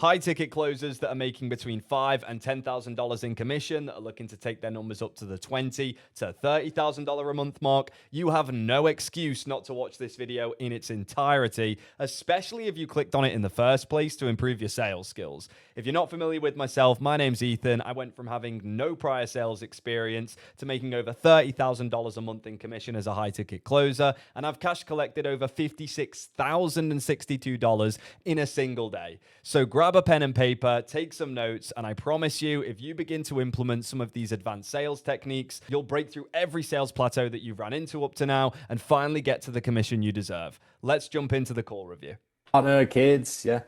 High ticket closers that are making between $5,000 and $10,000 in commission that are looking to take their numbers up to the $20,000 to $30,000 a month mark. You have no excuse not to watch this video in its entirety, especially if you clicked on it in the first place to improve your sales skills. If you're not familiar with myself, my name's Ethan. I went from having no prior sales experience to making over $30,000 a month in commission as a high ticket closer, and I've cash collected over $56,062 in a single day. So grab a pen and paper, take some notes, and I promise you, if you begin to implement some of these advanced sales techniques, you'll break through every sales plateau that you've ran into up to now and finally get to the commission you deserve. Let's jump into the call review. Partner, kids, yeah.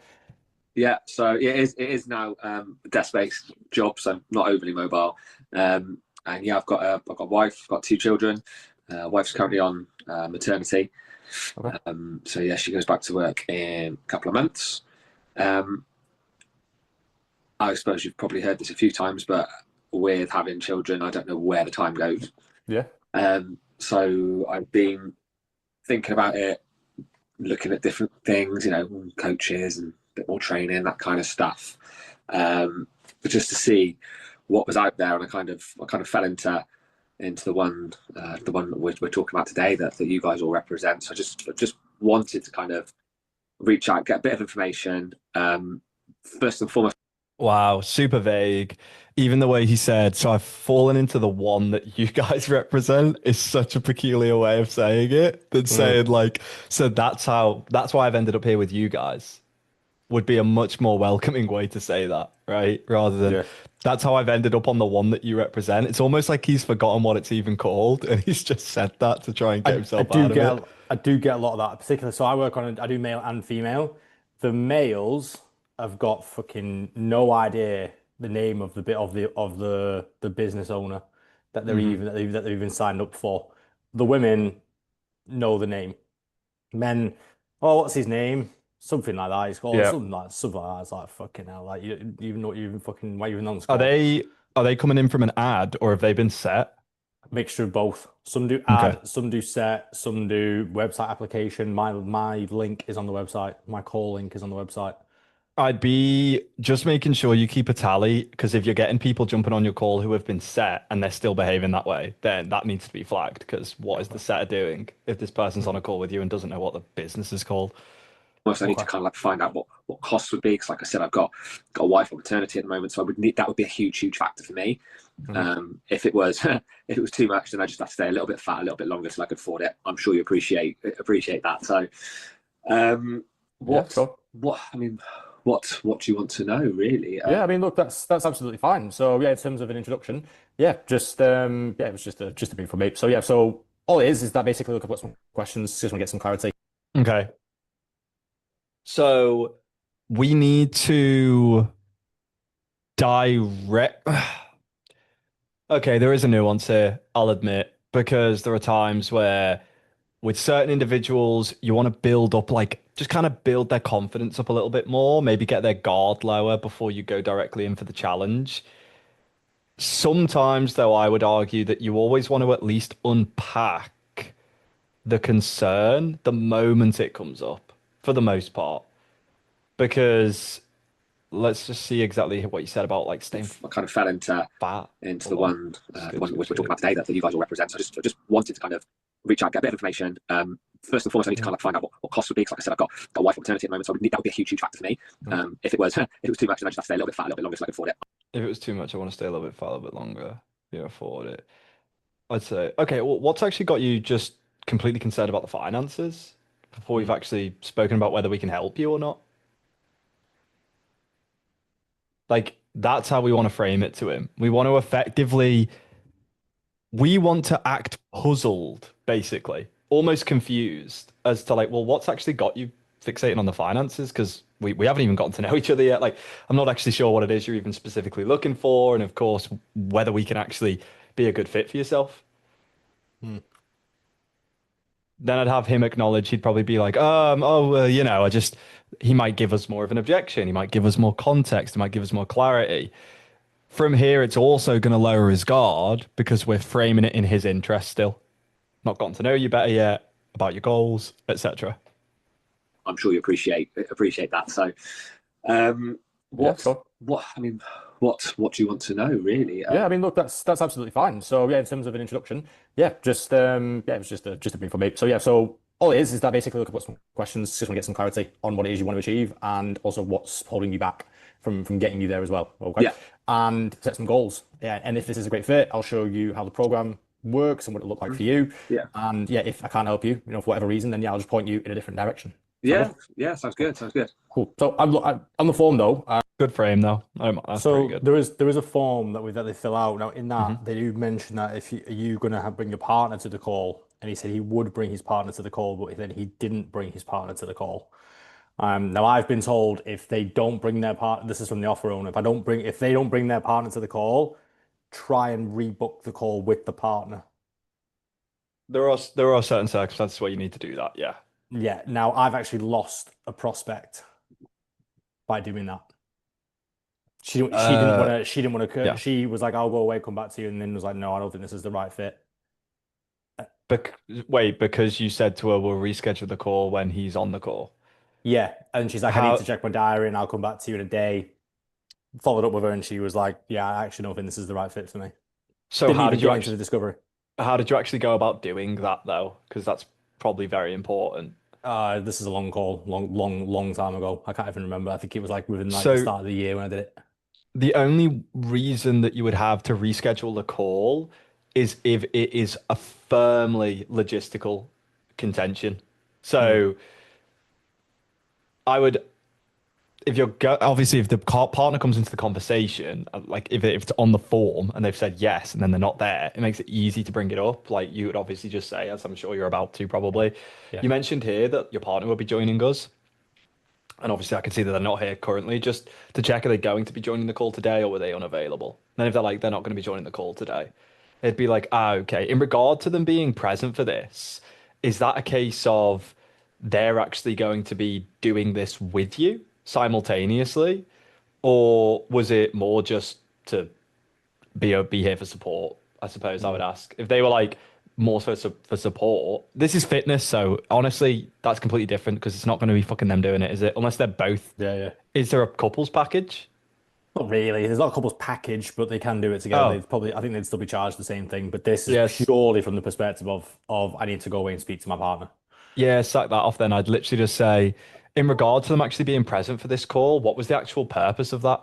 Yeah, so it is now a desk-based job, so not overly mobile. And yeah, I've got a wife, I've got 2 children. Wife's currently on maternity. Okay. So yeah, she goes back to work in a couple of months. I suppose you've probably heard this a few times, but with having children, I don't know where the time goes. Yeah. So I've been thinking about it, looking at different things, coaches and a bit more training, that kind of stuff, but just to see what was out there. And I kind of fell into the one that we're talking about today that you guys all represent. So I just wanted to kind of reach out, get a bit of information. First and foremost. Wow, super vague. Even the way he said, so I've fallen into the one that you guys represent is such a peculiar way of saying it. Than saying so that's why I've ended up here with you guys would be a much more welcoming way to say that, right? Rather than that's how I've ended up on the one that you represent. It's almost like he's forgotten what it's even called and he's just said that to try and get himself out of it. I do get a lot of that, particularly. So I do male and female. The males have got fucking no idea the name of the business owner that they're even signed up for. The women know the name. Men, oh, what's his name? Something like that. It's called something like that. It's like fucking hell. Like you even know what you even fucking why even on the Are they coming in from an ad or have they been set? Mixture of both. Some do ad, some do set, some do website application. My link is on the website. My call link is on the website. I'd be just making sure you keep a tally, because if you're getting people jumping on your call who have been set and they're still behaving that way, then that needs to be flagged, because what is the setter doing if this person's on a call with you and doesn't know what the business is called? Almost I need to kind of find out what costs would be, because like I said, I've got a wife on maternity at the moment, so that would be a huge factor for me. If it was too much, then I just have to stay a little bit fat, a little bit longer till I could afford it. I'm sure you appreciate that. So what do you want to know, really? I mean, look, that's absolutely fine. So yeah, in terms of an introduction, it was just a brief for me. So yeah, so all it is that basically, look, I've got some questions, just want to get some clarity. Okay. So we need to direct. Okay, there is a nuance here, I'll admit, because there are times where with certain individuals, you want to build up, just kind of build their confidence up a little bit more, maybe get their guard lower before you go directly in for the challenge. Sometimes, though, I would argue that you always want to at least unpack the concern the moment it comes up, for the most part. Because let's just see exactly what you said about staying. I kind of fell into the one we're talking about today that you guys all represent. So I just wanted to kind of reach out, get a bit of information. First and foremost, I need to kind of find out what costs would be. Because like I said, I've got a wife on maternity at the moment, so that would be a huge factor for me. If it was too much, then I just have to stay a little bit fat, a little bit longer so I can afford it. If it was too much, I want to stay a little bit fat, a little bit longer. Afford it. I'd say, okay, well, what's actually got you just completely concerned about the finances before we've actually spoken about whether we can help you or not? That's how we want to frame it to him. We want to act puzzled, basically, almost confused as to well, what's actually got you fixating on the finances? Because we haven't even gotten to know each other yet. I'm not actually sure what it is you're even specifically looking for. And of course, whether we can actually be a good fit for yourself. Then I'd have him acknowledge, he'd probably be like, he might give us more of an objection. He might give us more context. He might give us more clarity. From here, it's also going to lower his guard because we're framing it in his interest still. Not gotten to know you better yet, about your goals, etc. I'm sure you appreciate that. So Yeah, What sure. what I mean, what do you want to know really? Yeah, I mean, look, that's absolutely fine. So yeah, in terms of an introduction, yeah, it was just a brief for me. So yeah, so all it is that basically look at some questions, just want to get some clarity on what it is you want to achieve, and also what's holding you back from getting you there as well. Okay, Yeah. and set some goals. Yeah, and if this is a great fit, I'll show you how the program works and what it look like for you. Yeah. And yeah, if I can't help you, for whatever reason, then yeah, I'll just point you in a different direction. Sound Yeah. good? Yeah. Sounds good. Sounds good. Cool. So on the form though. Good frame though. That's pretty So good. there is a form that they fill out. Now in Hmm. that they do mention that if are you gonna bring your partner to the call, and he said he would bring his partner to the call, but then he didn't bring his partner to the call. Now I've been told if they don't bring their partner, this is from the offer owner. If they don't bring their partner to the call, try and rebook the call with the partner. There are certain circumstances where you need to do that. Yeah. Yeah. Now I've actually lost a prospect by doing that. Uh, she didn't want to yeah. she was like, I'll go away, come back to you, and then was like, no, I don't think this is the right fit. Bec Wait, because you said to her, we'll reschedule the call when he's on the call. Yeah. And she's like, I need to How? check my diary and I'll come back to you in a day. Followed up with her and she was like, yeah, I actually don't think this is the right fit for me. So Didn't even get into the discovery. how did you actually go about doing that though? Because that's probably very important. This is a long call, long time ago. I can't even remember. I think it was like within like the So start of the year when I did it. the only reason that you would have to reschedule the call is if it is a firmly logistical contention. Hmm. So I would, if you're obviously if the partner comes into the conversation, like if it's on the form and they've said yes and then they're not there, it makes it easy to bring it up. Like you would obviously just say, as I'm sure you're about to probably. Yeah. You mentioned here that your partner will be joining us. And obviously, I can see that they're not here currently. Just to check, are they going to be joining the call today or were they unavailable? Then if they're like, they're not going to be joining the call today, it'd be like, okay. In regard to them being present for this, is that a case of they're actually going to be doing this with you simultaneously? Or was it more just to be here for support? I suppose I would Hmm. ask if they were like more for support. This is fitness, so honestly, that's completely different because it's not going to be fucking them doing it, is it? Unless they're both. Yeah, yeah. Is there a couples package? Not really. There's not a couples package, but they can do it together. Oh, They'd probably, I think they'd still be charged the same thing. But this is yes. purely from the perspective of I need to go away and speak to my partner. Yeah, sack that off then. I'd literally just say, in regard to them actually being present for this call, what was the actual purpose of that?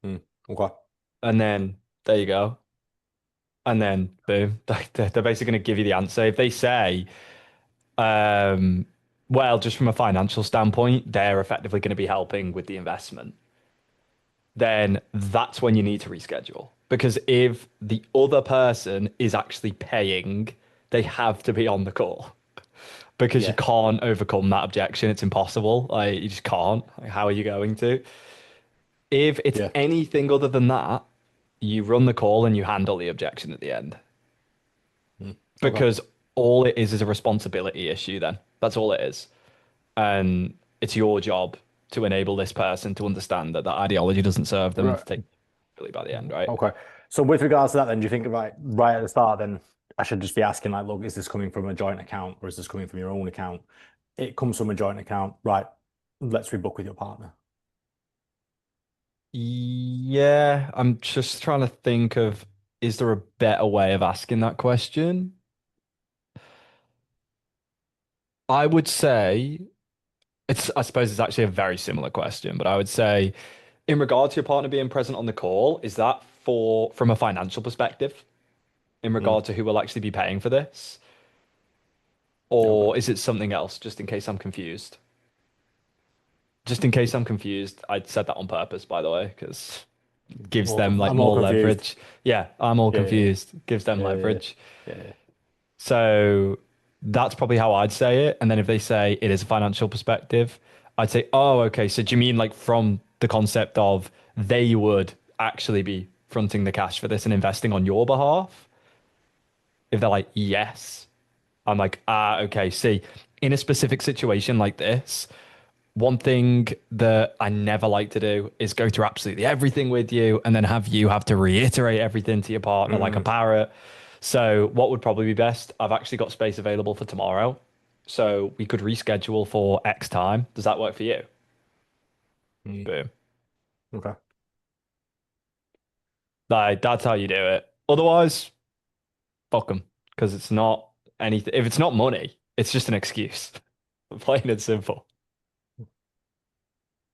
Hmm. Okay. And then there you go. And then boom, they're basically going to give you the answer. If they say, Um, well, just from a financial standpoint, they're effectively going to be helping with the investment. Then that's when you need to reschedule. Because if the other person is actually paying, they have to be on the call. Because you Yeah. can't overcome that objection. It's impossible. Like you just can't. Like, how are you going to? If it's Yeah. anything other than that, you run the call and you handle the objection at the end. Hmm. Okay. Because all it is a responsibility issue then. That's all it is. And it's your job to enable this person to understand that that ideology doesn't serve them and Right. to take really by the end, right? Okay. So with regards to that, then, do you think right at the start, then I should just be asking like, look, is this coming from a joint account or is this coming from your own account? It comes from a joint account, right? Let's rebook with your partner. Yeah, I'm just trying to think of, is there a better way of asking that question? I would say I suppose it's actually a very similar question, but I would say in regard to your partner being present on the call, is that from a financial perspective in Hmm. regard to who will actually be paying for this? Okay. Or is it something else, just in case I'm confused? Just in case I'm confused, I said that on purpose, by the way, because it gives them like I'm all more confused. leverage. Yeah, I'm all Yeah, yeah, confused. Gives them yeah, yeah, leverage. yeah, yeah. So that's probably how I'd say it. And then if they say it is a financial perspective, I'd say, oh, okay. So do you mean like from the concept of they would actually be fronting the cash for this and investing on your behalf? If they're like, yes, I'm like, okay. See, in a specific situation like this, one thing that I never like to do is go through absolutely everything with you and then have you have to reiterate everything to your partner like a Mm. parrot. So, what would probably be best? I've actually got space available for tomorrow. So, we could reschedule for X time. Does that work for you? Boom. Okay. Like, that's how you do it. Otherwise, fuck them. Because it's not anything. If it's not money, it's just an excuse. Plain and simple.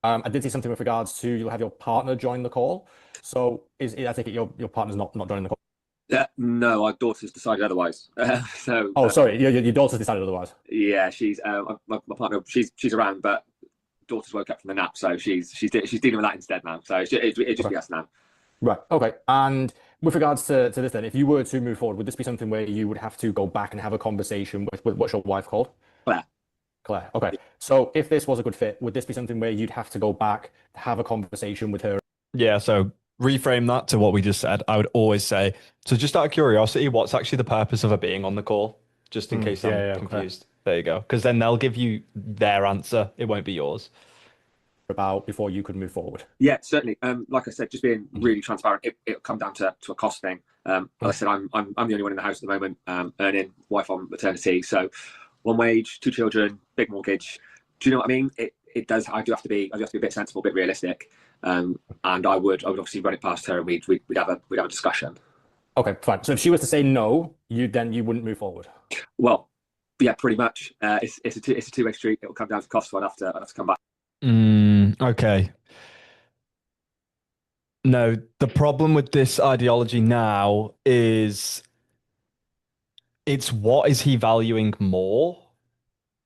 I did see something with regards to you'll have your partner join the call. So I think your partner's not joining the call. No, our daughter's decided otherwise. So Oh, sorry, your daughter's decided otherwise. yeah, she's my partner. She's around, but daughter's woke up from the nap, so she's dealing with that instead now. So it just Okay. be us now. Right. Okay. And with regards to this, then, if you were to move forward, would this be something where you would have to go back and have a conversation with what's your wife called? Claire. Claire. Okay. So if this was a good fit, would this be something where you'd have to go back, have a conversation with her? Yeah, so reframe that to what we just said. I would always say, so just out of curiosity, what's actually the purpose of her being on the call? Just in case I'm Yeah, okay. confused. There you go. Because then they'll give you their answer. It won't be yours. About before you could move forward. Yeah, certainly. Like I said, just being really transparent. It'll come down to a cost thing. As I said, I'm the only one in the house at the moment, earning, wife on maternity. So one wage, two children, big mortgage. Do you know what I mean? It does. I do have to be a bit sensible, a bit realistic. And I would obviously run it past her, and we'd have a discussion. Okay, fine. So if she was to say no, you wouldn't move forward. Well, yeah, pretty much. It's a two-way street. It'll come down to cost. So I'd have to come back. Okay. No, the problem with this ideology now is it's what is he valuing more?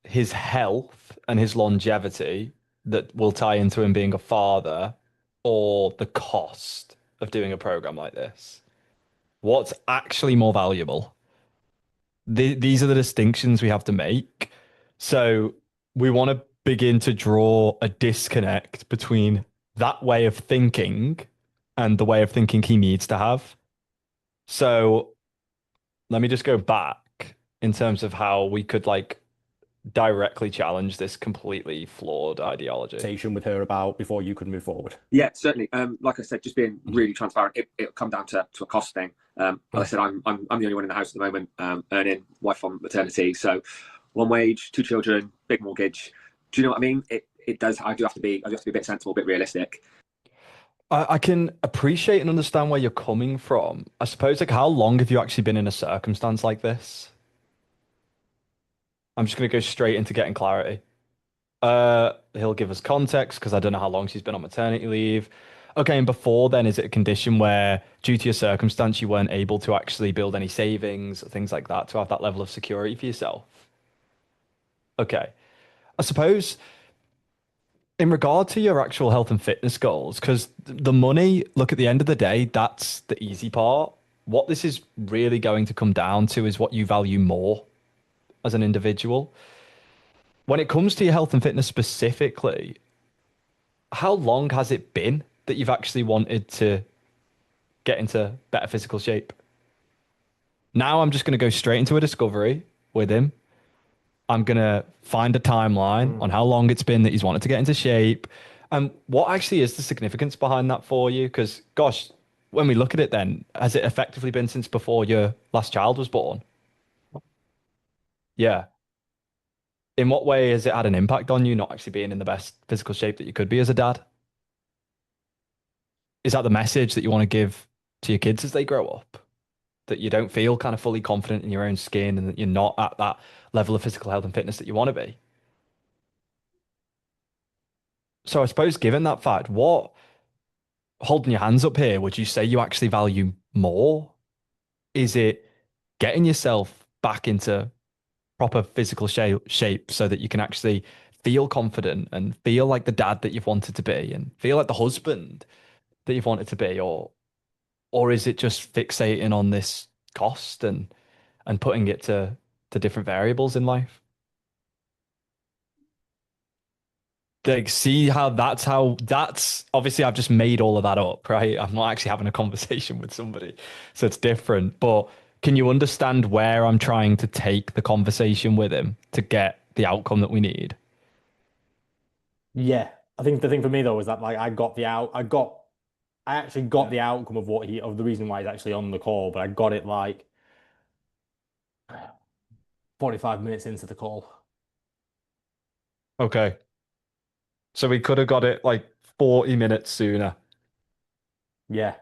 His health and his longevity that will tie into him being a father, or the cost of doing a program like this? What's actually more valuable? These are the distinctions we have to make. So we want to begin to draw a disconnect between that way of thinking and the way of thinking he needs to have. So let me just go back in terms of how we could like directly challenge this completely flawed ideology. Conversation with her about before you could move forward. Yeah, certainly. Like I said, just being really transparent. It'll come down to a cost thing. As I said, I'm the only one in the house at the moment, earning, wife on maternity. So one wage, two children, big mortgage. Do you know what I mean? It does. I do have to be a bit sensible, a bit realistic. I can appreciate and understand where you're coming from. I suppose, like, how long have you actually been in a circumstance like this? I'm just going to go straight into getting clarity. He'll give us context because I don't know how long she's been on maternity leave. Okay, and before then, is it a condition where, due to your circumstance, you weren't able to actually build any savings, things like that, to have that level of security for yourself? Okay. I suppose in regard to your actual health and fitness goals, because the money, look, at the end of the day, that's the easy part. What this is really going to come down to is what you value more as an individual. When it comes to your health and fitness specifically, how long has it been that you've actually wanted to get into better physical shape? Now I'm just going to go straight into a discovery with him. I'm going to find a timeline on how long it's been that he's wanted to get into shape and what actually is the significance behind that for you. Because, gosh, when we look at it, then has it effectively been since before your last child was born? Yeah. In what way has it had an impact on you not actually being in the best physical shape that you could be as a dad? Is that the message that you want to give to your kids as they grow up? That you don't feel kind of fully confident in your own skin and that you're not at that level of physical health and fitness that you want to be? So I suppose given that fact, what, holding your hands up here, would you say you actually value more? Is it getting yourself back into proper physical shape so that you can actually feel confident and feel like the dad that you've wanted to be and feel like the husband that you've wanted to be? Or is it just fixating on this cost and putting it to different variables in life? Like, see how that's obviously I've just made all of that up, right? I'm not actually having a conversation with somebody, so it's different. But can you understand where I'm trying to take the conversation with him to get the outcome that we need? Yeah, I think the thing for me though is that like I actually got the outcome of of the reason why he's actually on the call, but I got it like 45 minutes into the call. Okay. So we could have got it like 40 minutes sooner. Yeah.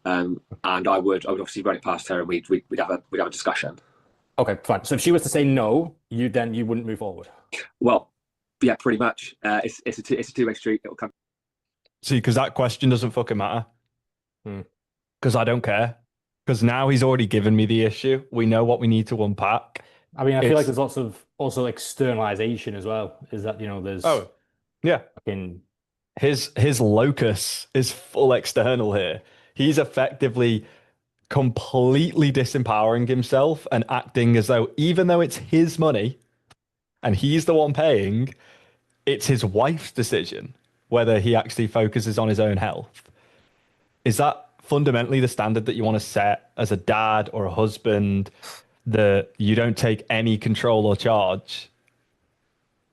And I would obviously run it past her, and we'd have a discussion. Okay, fine. So if she was to say no, you wouldn't move forward. Well, yeah, pretty much. It's a two-way street. It'll come. See, because that question doesn't fucking matter. Hmm. Because I don't care. Because now he's already given me the issue. We know what we need to unpack. I mean, I feel like It's there's lots of also externalization as well. Is that, there's oh yeah, fucking his locus is full external here. He's effectively completely disempowering himself and acting as though, even though it's his money and he's the one paying, it's his wife's decision whether he actually focuses on his own health. Is that fundamentally the standard that you want to set as a dad or a husband, that you don't take any control or charge?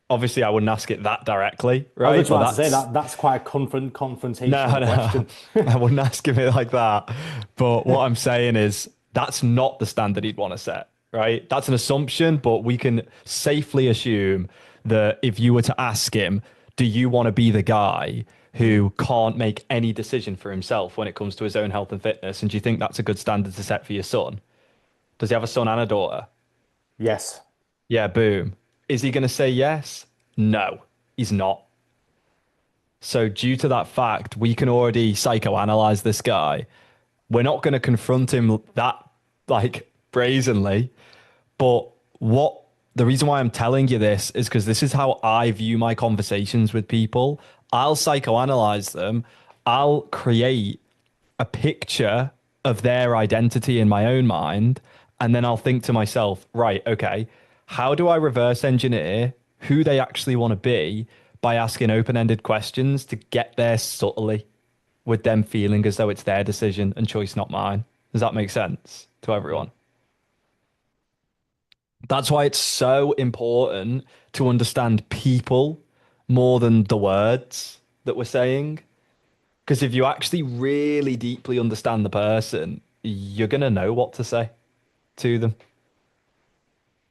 Obviously, I wouldn't ask it that directly, I was right? just about to say that's quite a confrontational question. I wouldn't ask him it like that. But what I'm saying is that's not the standard he'd want to set, right? That's an assumption, but we can safely assume that if you were to ask him, do you want to be the guy who can't make any decision for himself when it comes to his own health and fitness? And do you think that's a good standard to set for your son? Does he have a son and a daughter? Yes. Yeah, boom. Is he going to say yes? No, he's not. So due to that fact, we can already psychoanalyze this guy. We're not going to confront him that like brazenly, but what the reason why I'm telling you this is because this is how I view my conversations with people. I'll psychoanalyze them. I'll create a picture of their identity in my own mind. And then I'll think to myself, right, okay, how do I reverse engineer who they actually want to be by asking open-ended questions to get there subtly with them feeling as though it's their decision and choice, not mine? Does that make sense to everyone? That's why it's so important to understand people more than the words that we're saying. Because if you actually really deeply understand the person, you're going to know what to say to them.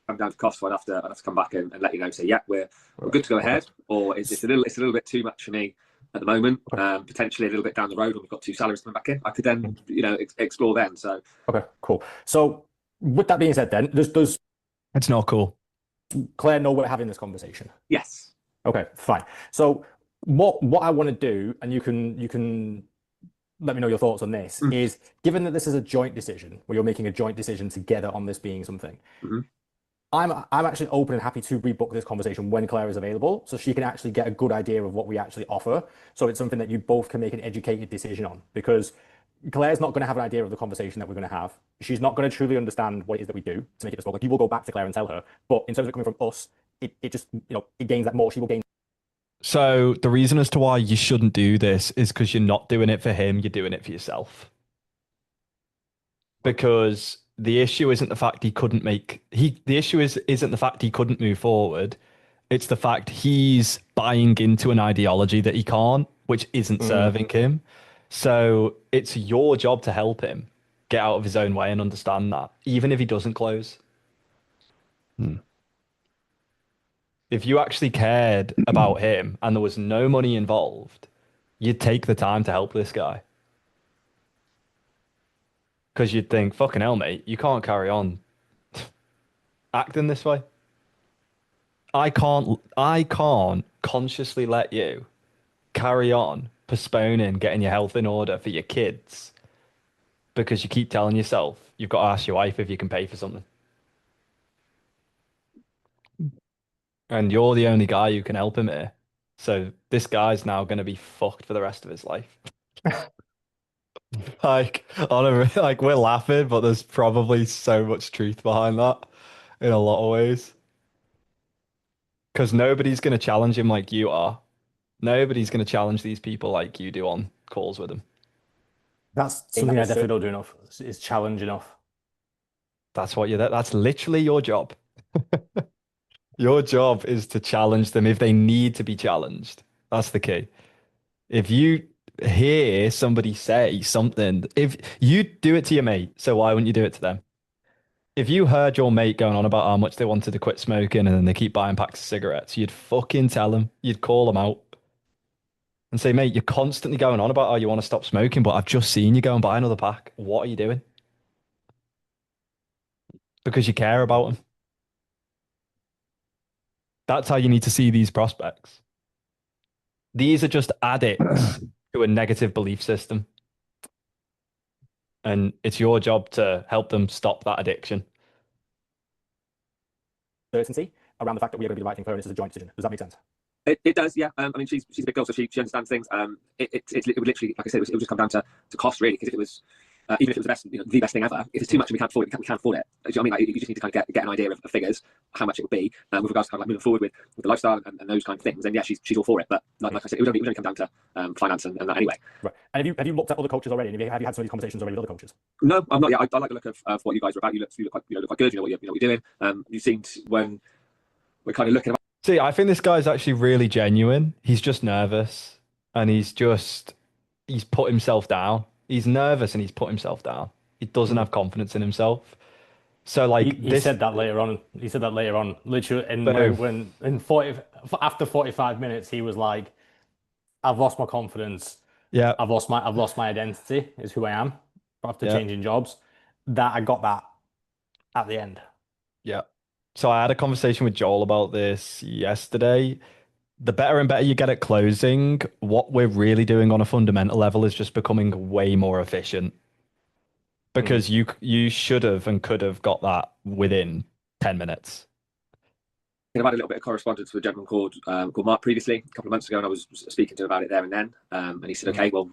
Come down to cost, I'd have to come back and let you know. Say, yeah, we're good to go ahead, or it's a little bit too much for me at the moment. Potentially a little bit down the road when we've got two salaries coming back in, I could then explore then. So Okay, cool. So with that being said, then does It's not cool. Claire know we're having this conversation? yes, Okay, fine. So what I want to do, and you can let me know your thoughts on this, is given that this is a joint decision, where you're making a joint decision together on this being something, I'm actually open and happy to rebook this conversation when Claire is available, so she can actually get a good idea of what we actually offer. So it's something that you both can make an educated decision on, because Claire's not going to have an idea of the conversation that we're going to have. She's not going to truly understand what it is that we do to make it bespoke. Like, you will go back to Claire and tell her, but in terms of it coming from us, it just, it gains that more. She will gain. So the reason as to why you shouldn't do this is because you're not doing it for him, you're doing it for yourself. Because the issue isn't the fact he couldn't isn't the fact he couldn't move forward. It's the fact he's buying into an ideology that he can't, which isn't serving him. So it's your job to help him get out of his own way and understand that, even if he doesn't close. If you actually cared about him and there was no money involved, you'd take the time to help this guy. Because you'd think, fucking hell, mate, you can't carry on acting this way. I can't consciously let you carry on postponing getting your health in order for your kids because you keep telling yourself you've got to ask your wife if you can pay for something. And you're the only guy who can help him here. So this guy's now going to be fucked for the rest of his life. Like we're laughing, but there's probably so much truth behind that in a lot of ways. Because nobody's going to challenge him like you are. Nobody's going to challenge these people like you do on calls with them. That's something I definitely don't do enough. Is challenge enough. That's what that's literally your job. Your job is to challenge them if they need to be challenged. That's the key. If you hear somebody say something, if you do it to your mate, so why wouldn't you do it to them? If you heard your mate going on about how much they wanted to quit smoking and then they keep buying packs of cigarettes, you'd fucking tell them. You'd call them out. and say, mate, you're constantly going on about, oh, you want to stop smoking, but I've just seen you go and buy another pack. What are you doing? Because you care about them. That's how you need to see these prospects. These are just addicts to a negative belief system. And it's your job to help them stop that addiction. Certainty around the fact that we are going to be the right thing for her, and this is a joint decision. Does that make sense? It does, yeah. I mean, she's a big girl, so she understands things. It would literally, like I said, it would just come down to cost, really. Because if it was, even if it was the best, the best thing ever, if it's too much and we can't afford it, we can't afford it. Do you know what I mean? Like, you just need to kind of get an idea of figures, how much it would be, with regards to kind of like moving forward with the lifestyle and those kind of things. And yeah, she's all for it. But like I said, it would only come down to finance and that anyway. Right. And have you looked at other coaches already? And have you had some of these conversations already with other coaches? No, I'm not. Yeah, I like the look of what you guys are about. You look quite good. You know what you're doing. You seemed when we're kind of looking at. See, I think this guy's actually really genuine. He's just nervous and he's put himself down. He's nervous and he's put himself down. He doesn't have confidence in himself. So like he said that later on. He said that later on, literally, and after 45 minutes, he was like, "I've lost my confidence. Yeah, I've lost my identity. Is who I am after changing jobs." That I got that at the end. yeah. So I had a conversation with Joel about this yesterday. The better and better you get at closing, what we're really doing on a fundamental level is just becoming way more efficient. Because you should have and could have got that within 10 minutes. I've had a little bit of correspondence with a gentleman called Mark previously, a couple of months ago, and I was speaking to him about it there and then. And he said, "Okay, well,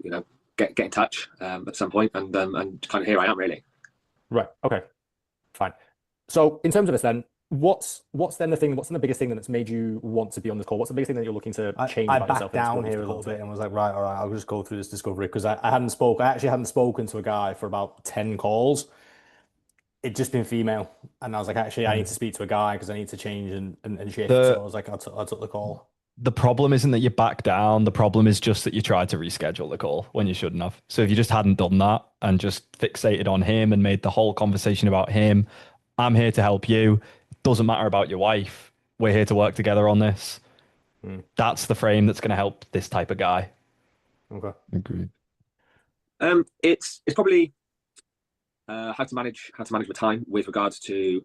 get in touch at some point," and kind of here I am, really. Right. Okay. Fine. So in terms of this, then, what's then the biggest thing that's made you want to be on this call? What's the biggest thing that you're looking to change about yourself? I backed down here a little bit and was like, right, all right, I'll just go through this discovery because I actually hadn't spoken to a guy for about 10 calls. It'd just been female, and I was like, actually, I need to speak to a guy because I need to change and shift. So I was like, I took the call. The problem isn't that you back down. The problem is just that you tried to reschedule the call when you shouldn't have. So if you just hadn't done that and just fixated on him and made the whole conversation about him, I'm here to help you. It doesn't matter about your wife. We're here to work together on this. That's the frame that's going to help this type of guy. Okay. Agreed. It's probably how to manage my time with regards to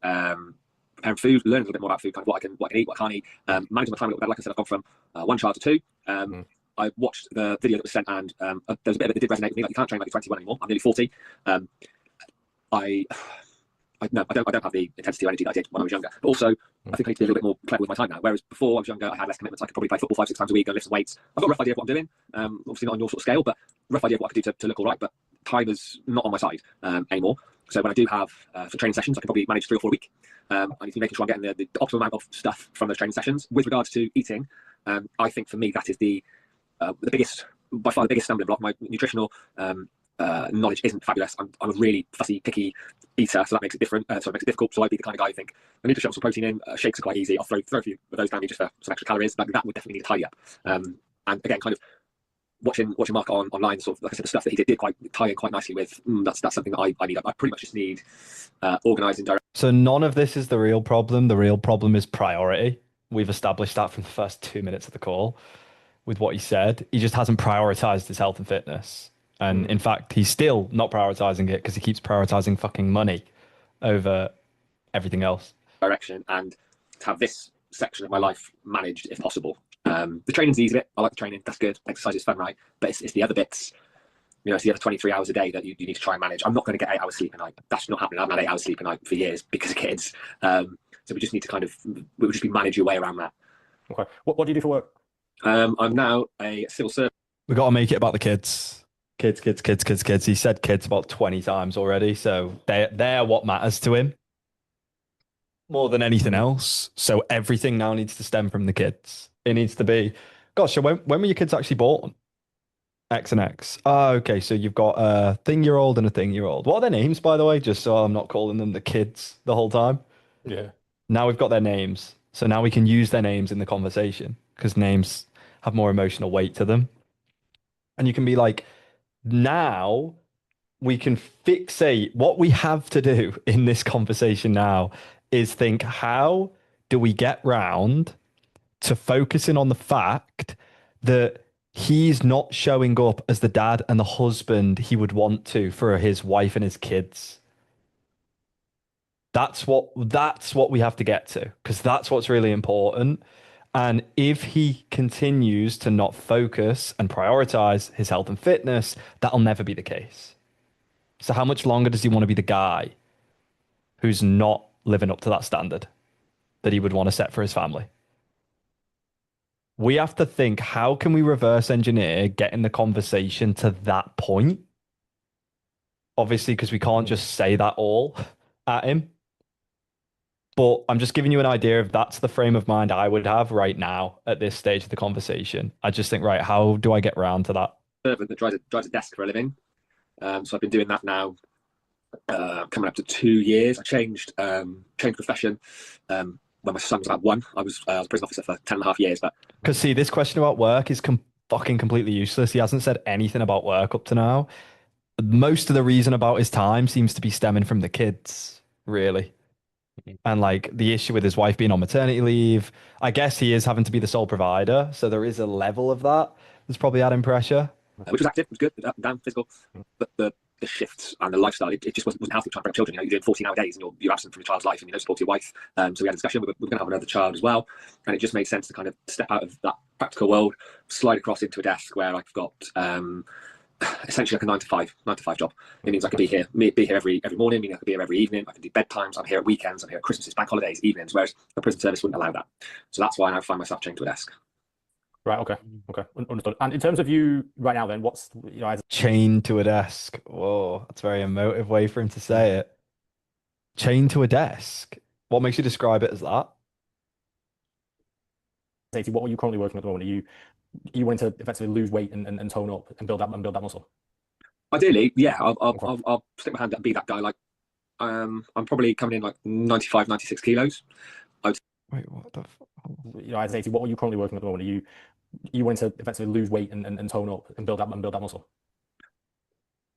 preparing food, learning a little bit more about food, kind of what I can eat, what I can't eat, managing my time a little bit. Like I said, I've gone from one child to two. I watched the video that was sent, and there was a bit of it that did resonate with me. Like, you can't train like you're 21 anymore. I'm nearly 40. I don't have the intensity or energy that I did when I was younger. But also, I think I need to be a little bit more clever with my time now. Whereas before I was younger, I had less commitments. I could probably play football 5-6 times a week, go lift some weights. I've got a rough idea of what I'm doing. Obviously not on your sort of scale, but rough idea of what I could do to look all right. But time is not on my side anymore. So when I do have for training sessions, I can probably manage 3 or 4 a week. I need to be making sure I'm getting the optimal amount of stuff from those training sessions. With regards to eating, I think for me that is by far the biggest stumbling block. My nutritional knowledge isn't fabulous. I'm a really fussy, picky eater, so that makes it different. So it makes it difficult. So I'd be the kind of guy who think I need to shove some protein in. Shakes are quite easy. I'll throw a few of those down just for some extra calories. Like, that would definitely need to tidy up. And again, kind of watching Mark online, sort of like I said, the stuff that he did quite tie in quite nicely with. That's something that I need. I pretty much just need organising direct. So none of this is the real problem. The real problem is priority. We've established that from the first 2 minutes of the call with what he said. He just hasn't prioritized his health and fitness. And in fact, he's still not prioritizing it because he keeps prioritizing fucking money over everything else. Direction, and to have this section of my life managed if possible. The training's the easy bit. I like the training. That's good. Exercise is fun, right? But it's the other bits. It's the other 23 hours a day that you need to try and manage. I'm not going to get 8 hours sleep a night. That's not happening. I've had 8 hours sleep a night for years because of kids. So we just need to we would just manage your way around that. Okay. What do you do for work? I'm now a civil servant. We got to make it about the kids. Kids. He said kids about 20 times already. So they're what matters to him more than anything else. So everything now needs to stem from the kids. It needs to be, gosh, so when were your kids actually born? X and X. Oh, okay. So you've got a thing-year-old and a thing-year-old. What are their names, by the way? Just so I'm not calling them the kids the whole time. Yeah. Now we've got their names. So now we can use their names in the conversation because names have more emotional weight to them. And you can be like, now we can fixate. What we have to do in this conversation now is think, how do we get round to focusing on the fact that He's not showing up as the dad and the husband he would want to for his wife and his kids. That's what we have to get to, because that's what's really important. And if he continues to not focus and prioritize his health and fitness, that'll never be the case. So how much longer does he want to be the guy who's not living up to that standard that he would want to set for his family? We have to think, how can we reverse engineer getting the conversation to that point? Obviously, because we can't just say that all at him. But I'm just giving you an idea of that's the frame of mind I would have right now at this stage of the conversation. I just think, right, how do I get round to that? Servant that drives a desk for a living. So I've been doing that now, coming up to 2 years. I changed profession when my son was about one. I was a prison officer for 10.5 years. But Because see, this question about work is fucking completely useless. He hasn't said anything about work up to now. Most of the reason about his time seems to be stemming from the kids, really. And like the issue with his wife being on maternity leave, I guess he is having to be the sole provider. So there is a level of that that's probably adding pressure. which was active, it was good, up and down, physical. But the shifts and the lifestyle, it just wasn't healthy trying to bring children. You're doing 14-hour days and you're absent from your child's life and you don't support your wife. So we had a discussion, we're going to have another child as well. And it just made sense to kind of step out of that practical world, slide across into a desk where I've got essentially like a 9 to 5 job. It means I could be here every morning, meaning I could be here every evening. I can do bedtimes. I'm here at weekends. I'm here at Christmases, bank holidays, evenings, whereas the prison service wouldn't allow that. So that's why I now find myself chained to a desk. Right. Okay. Understood. And in terms of you right now, then what's as Chained to a desk. Whoa, that's a very emotive way for him to say it. Chained to a desk. What makes you describe it as that? what are you currently working at the moment? Are you wanting to effectively lose weight and tone up and build that muscle? Ideally, yeah, I'll stick my hand up and be that guy. Like, I'm probably coming in like 95, 96 kilos. Wait, what the As what are you currently working at the moment? Are you wanting to effectively lose weight and tone up and build that muscle?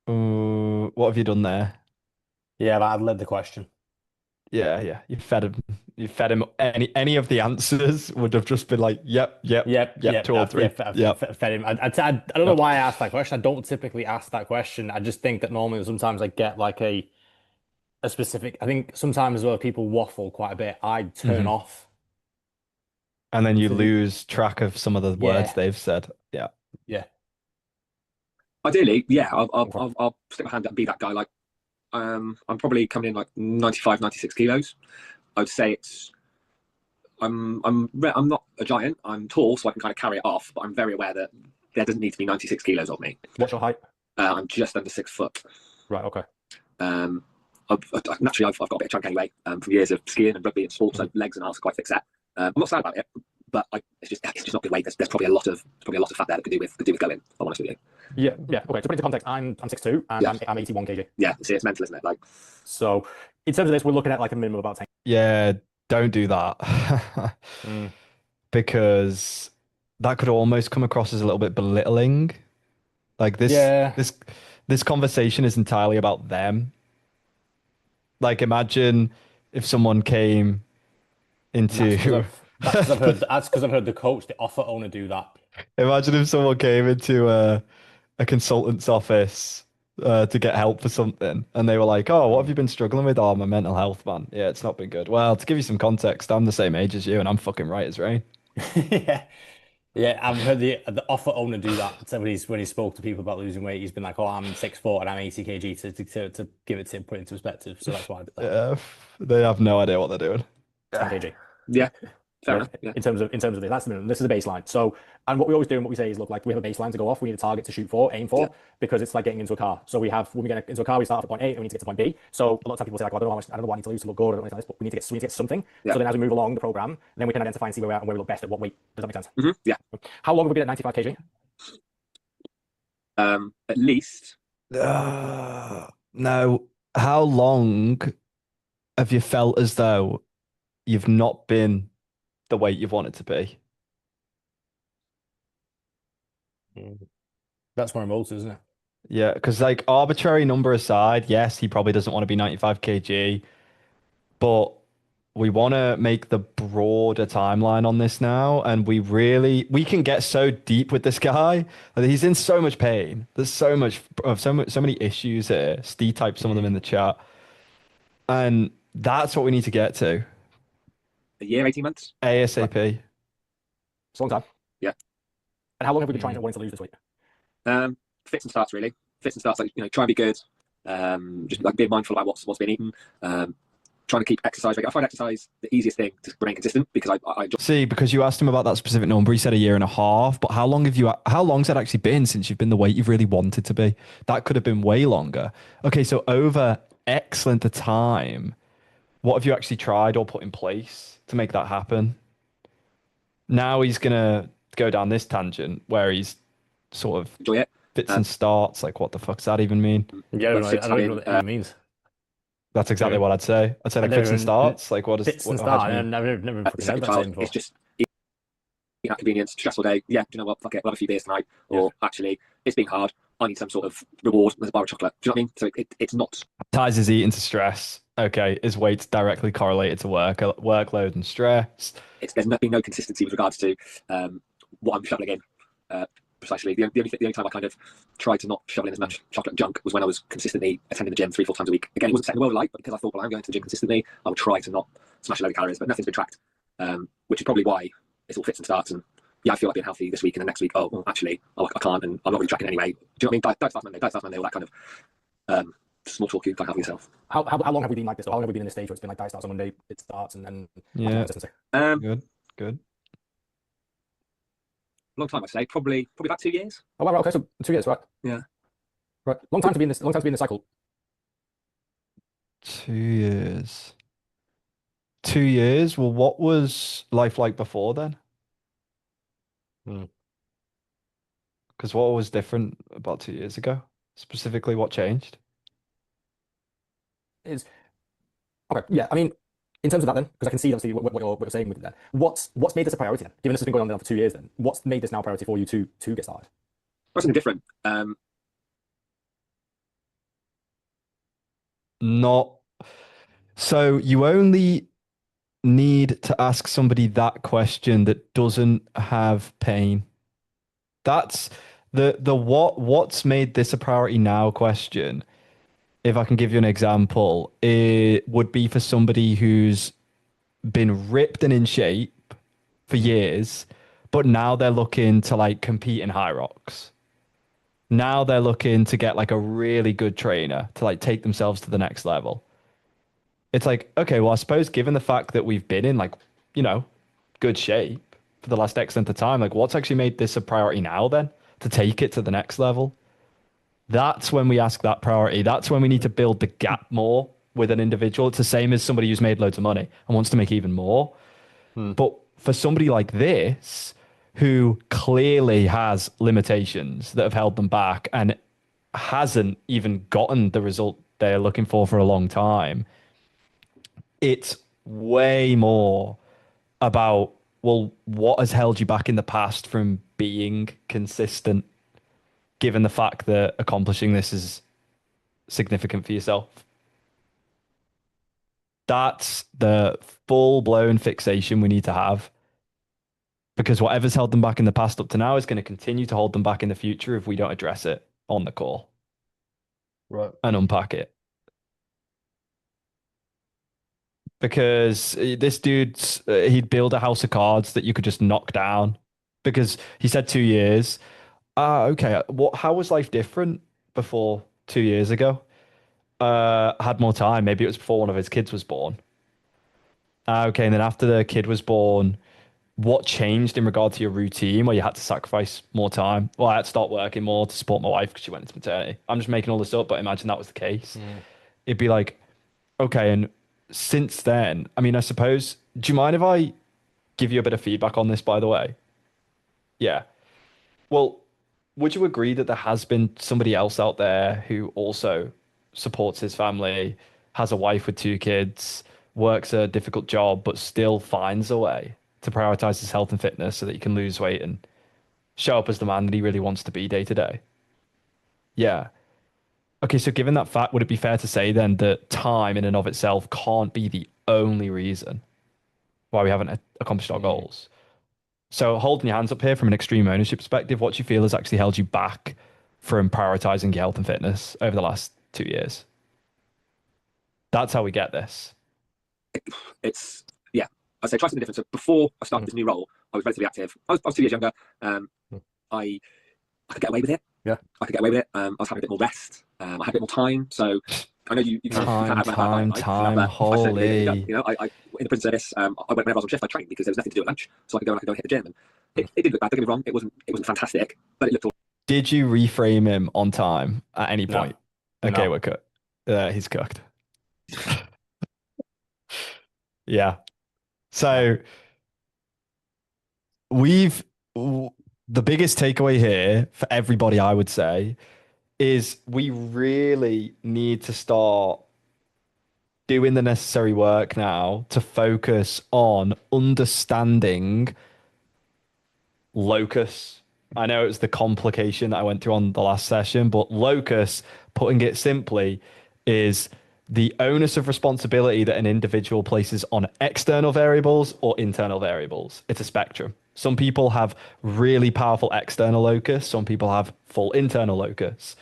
what have you done there? Yeah, that led the question. Yeah. You fed him. You fed him. Any of the answers would have just been like, yep, 2 or 3. Fed him. I don't know why I asked that question. I don't typically ask that question. I just think that normally sometimes I get like a specific. I think sometimes as well people waffle quite a bit. I turn off. And then you lose track of some of the words they've said. Yeah. Ideally, yeah, I'll stick my hand up and be that guy. Like, I'm probably coming in like 95, 96 kilos. I would say I'm not a giant. I'm tall, so I can kind of carry it off. But I'm very aware that there doesn't need to be 96 kilos of me. What's your height? I'm just under 6 foot. Right. Okay. Naturally, I've got a bit of chunk anyway from years of skiing and rugby and sports. So legs and arms are quite thick set. I'm not sad about it, but it's just not good weight. There's probably a lot of fat there that could do with going. I'm honest with you. Yeah. Okay. To put into context, I'm 6'2" and I'm 81 kg. Yeah. See, it's mental, isn't it? Like, so in terms of this, we're looking at like a minimum of about 10. Yeah. Don't do that. Because that could almost come across as a little bit belittling. Like this conversation is entirely about them. Like, imagine if someone came into that's because I've heard the coach, the offer owner, do that. Imagine if someone came into a consultant's office to get help for something, and they were like, "Oh, what have you been struggling with?" "Oh, my mental health, man. Yeah, it's not been good." Well, to give you some context, I'm the same age as you, and I'm fucking right as rain. Yeah, I've heard the offer owner do that. So when he spoke to people about losing weight, he's been like, "Oh, I'm 6'4" and I'm 80 kg to give it to put it into perspective." So that's why I did that. Yeah, they have no idea what they're doing. 10 kg. Yeah. Fair enough. Yeah. In terms of this, that's the minimum. This is the baseline. So, and what we always do and what we say is, look, like we have a baseline to go off. We need a target to shoot for, aim for, because it's like getting into a car. So when we get into a car, we start at point A and we need to get to point B. So a lot of times people say like, well, I don't know what I need to lose to look good or anything like this, but we need to get something. Yeah. So then as we move along the program, then we can identify and see where we're at and where we look best at what weight. Does that make sense? Yeah. How long have we been at 95 kg? At least. Now, how long have you felt as though you've not been the weight you've wanted to be? That's where I'm most, isn't it? Yeah, because like arbitrary number aside, yes, he probably doesn't want to be 95 kg, but we want to make the broader timeline on this now, and we can get so deep with this guy that he's in so much pain. There's so many issues here. Steve typed some of them in the chat, and that's what we need to get to A year, 18 months? ASAP. It's a long time. Yeah. And how long have we been trying to wanting to lose this weight? Fits and starts, really. Fits and starts, like, try and be good. Just like being mindful about what's been eaten. Trying to keep exercise. I find exercise the easiest thing to remain consistent because I see, because you asked him about that specific number, he said a year and a half. But how long's that actually been since you've been the weight you've really wanted to be? That could have been way longer. Okay, so over X length of time, what have you actually tried or put in place to make that happen? Now he's gonna go down this tangent where he's sort of enjoy it. Fits and starts. Like, what the fuck does that even mean? Yeah, I don't even know what it means. That's exactly what I'd say. I'd say like fits and starts. Like, what is fits and starts? I've never second child, it's just inconvenience, stressful day. Yeah, do you know what? Fuck it, we'll have a few beers tonight. Or actually, it's been hard. I need some sort of reward. There's a bar of chocolate. Do you know what I mean? So it's not. Ties his eating to stress. Okay, his weight's directly correlated to workload and stress. There's been no consistency with regards to what I'm shoveling in. Precisely. The only time I kind of tried to not shovel in as much chocolate junk was when I was consistently attending the gym 3-4 times a week. Again, it wasn't setting the world alight, but because I thought, well, I'm going to the gym consistently, I would try to not smash a load of calories, but nothing's been tracked, which is probably why it's all fits and starts. And yeah, I feel like being healthy this week, and then next week, oh, well, actually, I can't, and I'm not really tracking anyway. Do you know what I mean? Diet starts Monday, all that kind of small talk you can't have yourself. How long have we been like this? Or how long have we been in this stage where it's been like diet starts on Monday, it starts, and then Good. Long time, I'd say. Probably about 2 years. Oh, wow, okay, so 2 years, right? Yeah. Right. Long time to be in this cycle. 2 years. 2 years? Well, what was life like before then? Because what was different about 2 years ago? Specifically, what changed? Okay, yeah, I mean, in terms of that then, because I can see obviously what you're saying with that. What's made this a priority then? Given this has been going on now for 2 years then, what's made this now a priority for you to get started? Something different. Not. So you only need to ask somebody that question that doesn't have pain. That's the what's made this a priority now question. If I can give you an example, it would be for somebody who's been ripped and in shape for years, but now they're looking to like compete in high rocks. Now they're looking to get like a really good trainer to like take themselves to the next level. It's like, okay, well, I suppose given the fact that we've been in like, good shape for the last X length of time, like what's actually made this a priority now then to take it to the next level? That's when we ask that priority. That's when we need to build the gap more with an individual. It's the same as somebody who's made loads of money and wants to make even more. But for somebody like this, who clearly has limitations that have held them back and hasn't even gotten the result they're looking for a long time, it's way more about, well, what has held you back in the past from being consistent, given the fact that accomplishing this is significant for yourself. That's the full-blown fixation we need to have. Because whatever's held them back in the past up to now is going to continue to hold them back in the future if we don't address it on the call. Right. And unpack it. Because this dude's, he'd build a house of cards that you could just knock down. Because he said 2 years. Okay. How was life different before 2 years ago? Had more time. Maybe it was before one of his kids was born. Okay. And then after the kid was born, what changed in regard to your routine where you had to sacrifice more time? Well, I had to start working more to support my wife because she went into maternity. I'm just making all this up, but imagine that was the case. It'd be like, okay, and since then, I mean, I suppose, do you mind if I give you a bit of feedback on this, by the way? Yeah. Well, would you agree that there has been somebody else out there who also supports his family, has a wife with 2 kids, works a difficult job, but still finds a way to prioritize his health and fitness so that he can lose weight and show up as the man that he really wants to be day to day? Yeah. Okay, so given that fact, would it be fair to say then that time in and of itself can't be the only reason why we haven't accomplished our goals? So holding your hands up here from an extreme ownership perspective, what do you feel has actually held you back from prioritizing your health and fitness over the last 2 years? That's how we get this. It's yeah. I'd say try something different. So before I started this new role, I was relatively active. I was 2 years younger. I could get away with it. Yeah. I could get away with it. I was having a bit more rest. I had a bit more time. So I know you Time, holy. You know, I in the prison service. Whenever I was on shift, I trained because there was nothing to do at lunch, so I could go and hit the gym. And it did look bad. Don't get me wrong. It wasn't fantastic, but it looked all. Did you reframe him on time at any point? No. Okay, No. we're cooked. He's cooked. Yeah. So the biggest takeaway here for everybody, I would say, is we really need to start doing the necessary work now to focus on understanding locus. I know it's the complication that I went through on the last session, but locus, putting it simply, is the onus of responsibility that an individual places on external variables or internal variables. It's a spectrum. Some people have really powerful external locus, some people have full internal locus.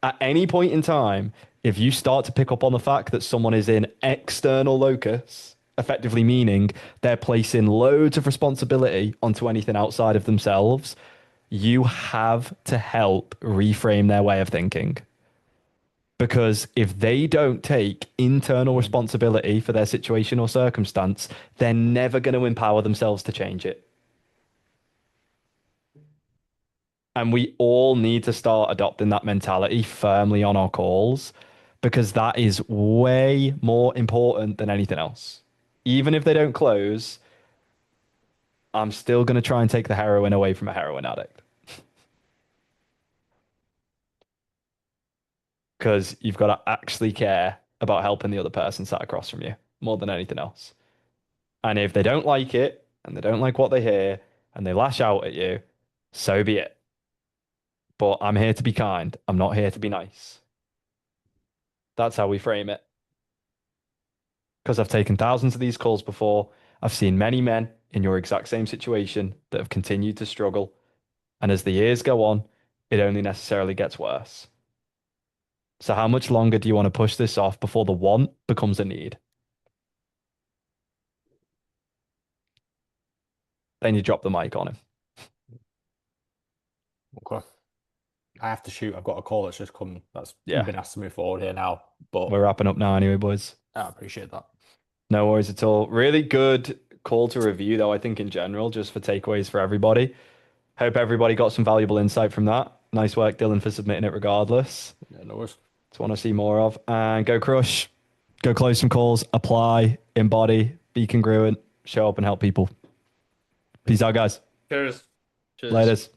At any point in time, if you start to pick up on the fact that someone is in external locus, effectively meaning they're placing loads of responsibility onto anything outside of themselves, you have to help reframe their way of thinking. Because if they don't take internal responsibility for their situation or circumstance, they're never going to empower themselves to change it. And we all need to start adopting that mentality firmly on our calls, because that is way more important than anything else. Even if they don't close, I'm still going to try and take the heroin away from a heroin addict. Because you've got to actually care about helping the other person sat across from you more than anything else. And if they don't like it and they don't like what they hear and they lash out at you, so be it. But I'm here to be kind. I'm not here to be nice. That's how we frame it. Because I've taken thousands of these calls before. I've seen many men in your exact same situation that have continued to struggle. And as the years go on, it only necessarily gets worse. So how much longer do you want to push this off before the want becomes a need? Then you drop the mic on him. Okay. I have to shoot. I've got a call that's just come. Yeah. You've been asked to move forward here now. But We're wrapping up now anyway, boys. I appreciate that. No worries at all. Really good call to review, though, I think, in general, just for takeaways for everybody. Hope everybody got some valuable insight from that. Nice work, Dylan, for submitting it regardless. Yeah, no worries. It's one I see more of. And go crush, go close some calls, apply, embody, be congruent, show up and help people. Peace out, guys. Cheers. Laters.